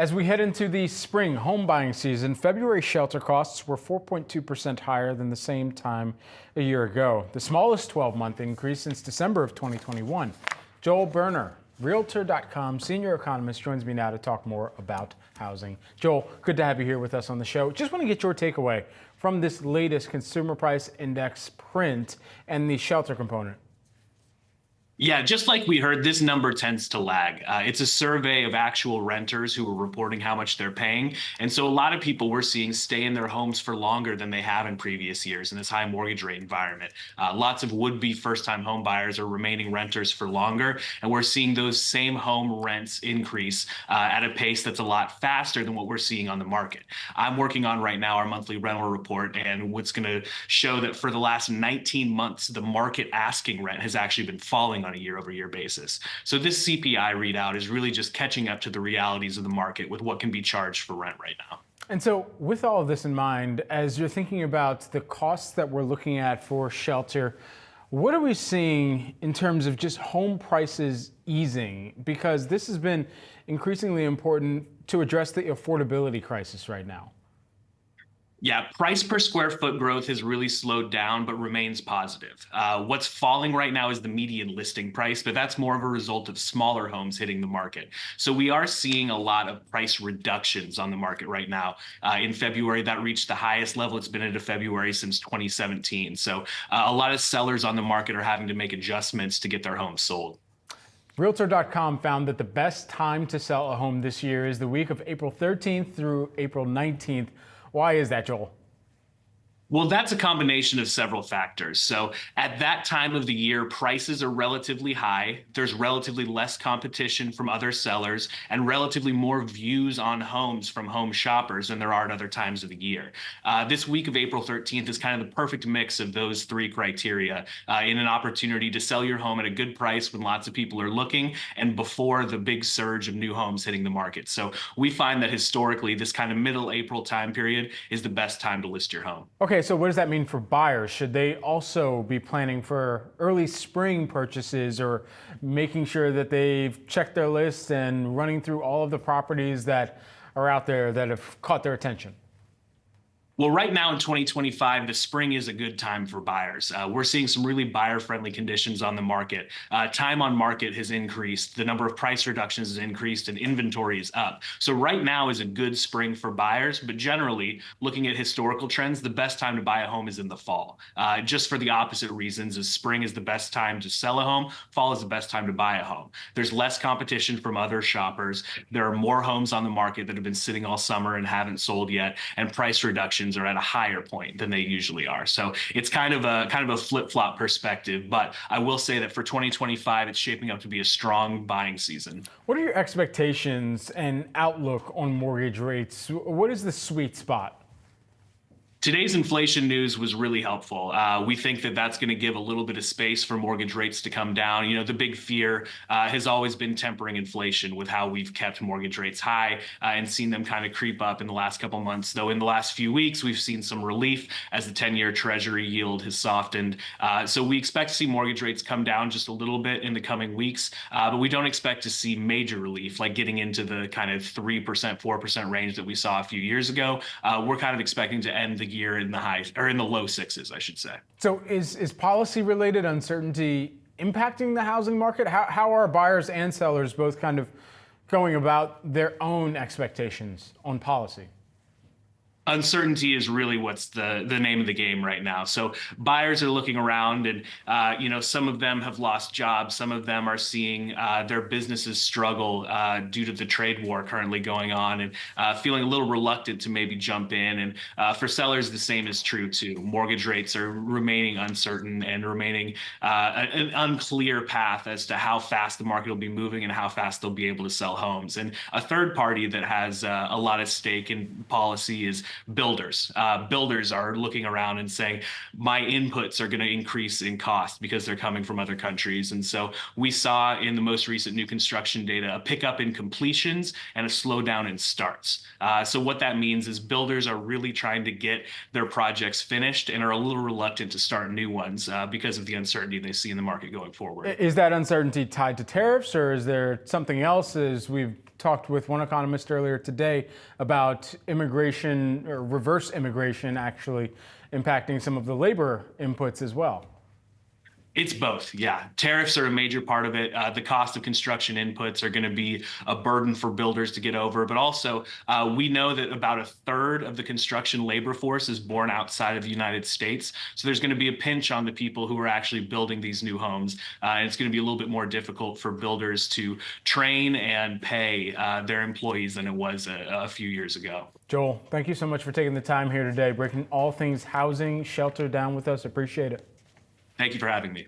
As we head into the spring home buying season, February shelter costs were 4.2% higher than the same time a year ago, the smallest 12-month increase since December of 2021. Joel Berner, Realtor.com senior economist, joins me now to talk more about housing. Joel, good to have you here with us on the show. Just want to get your takeaway from this latest Consumer Price Index print and the shelter component. Yeah, just like we heard, this number tends to lag. It's a survey of actual renters who are reporting how much they're paying. And so a lot of people we're seeing stay in their homes for longer than they have in previous years in this high mortgage rate environment. Lots of would-be first-time home buyers are remaining renters for longer. And we're seeing those same home rents increase at a pace that's a lot faster than what we're seeing on the market. I'm working on right now our monthly rental report, and what's going to show that for the last 19 months, the market asking rent has actually been falling on a year-over-year basis. So this CPI readout is really just catching up to the realities of the market with what can be charged for rent right now. And so with all of this in mind, as you're thinking about the costs that we're looking at for shelter, what are we seeing in terms of just home prices easing? Because this has been increasingly important to address the affordability crisis right now. Yeah, price per square foot growth has really slowed down, but remains positive. What's falling right now is the median listing price, but that's more of a result of smaller homes hitting the market. So we are seeing a lot of price reductions on the market right now. In February, that reached the highest level it's been in a February since 2017. So a lot of sellers on the market are having to make adjustments to get their homes sold. Realtor.com found that the best time to sell a home this year is the week of April 13th through April 19th. Why is that, Joel? Well, that's a combination of several factors. So at that time of the year, prices are relatively high. There's relatively less competition from other sellers and relatively more views on homes from home shoppers than there are at other times of the year. This week of April 13th is kind of the perfect mix of those three criteria in an opportunity to sell your home at a good price when lots of people are looking and before the big surge of new homes hitting the market. So we find that historically, this kind of middle April time period is the best time to list your home. Okay, so what does that mean for buyers? Should they also be planning for early spring purchases or making sure that they've checked their list and running through all of the properties that are out there that have caught their attention? Well, right now in 2025, the spring is a good time for buyers. We're seeing some really buyer-friendly conditions on the market. Time on market has increased, the number of price reductions has increased, and inventory is up. So right now is a good spring for buyers, but generally, looking at historical trends, the best time to buy a home is in the fall. Just for the opposite reasons, as spring is the best time to sell a home, fall is the best time to buy a home. There's less competition from other shoppers. There are more homes on the market that have been sitting all summer and haven't sold yet, and price reductions are at a higher point than they usually are. So it's kind of a flip-flop perspective, but I will say that for 2025, it's shaping up to be a strong buying season. What are your expectations and outlook on mortgage rates? What is the sweet spot? Today's inflation news was really helpful. We think that that's going to give a little bit of space for mortgage rates to come down. You know, the big fear has always been tempering inflation with how we've kept mortgage rates high and seen them kind of creep up in the last couple months. Though in the last few weeks, we've seen some relief as the 10-year Treasury yield has softened. So we expect to see mortgage rates come down just a little bit in the coming weeks, but we don't expect to see major relief, like getting into the kind of 3%, 4% range that we saw a few years ago. We're kind of expecting to end the year in the low sixes, I should say. So is policy related uncertainty impacting the housing market? How are buyers and sellers both kind of going about their own expectations on policy? Uncertainty is really what's the name of the game right now. So buyers are looking around and, some of them have lost jobs. Some of them are seeing their businesses struggle due to the trade war currently going on and feeling a little reluctant to maybe jump in. And for sellers, the same is true too. Mortgage rates are remaining uncertain and remaining an unclear path as to how fast the market will be moving and how fast they'll be able to sell homes. And a third party that has a lot of stake in policy is builders. Builders are looking around and saying, my inputs are going to increase in cost because they're coming from other countries. And so we saw in the most recent new construction data a pickup in completions and a slowdown in starts. So what that means is builders are really trying to get their projects finished and are a little reluctant to start new ones because of the uncertainty they see in the market going forward. Is that uncertainty tied to tariffs, or is there something else as we've talked with one economist earlier today about immigration, or reverse immigration, actually impacting some of the labor inputs as well. It's both, yeah. Tariffs are a major part of it. The cost of construction inputs are going to be a burden for builders to get over, but also we know that about a third of the construction labor force is born outside of the United States. So there's going to be a pinch on the people who are actually building these new homes. And it's going to be a little bit more difficult for builders to train and pay their employees than it was a few years ago. Joel, thank you so much for taking the time here today, breaking all things housing, shelter down with us. Appreciate it. Thank you for having me.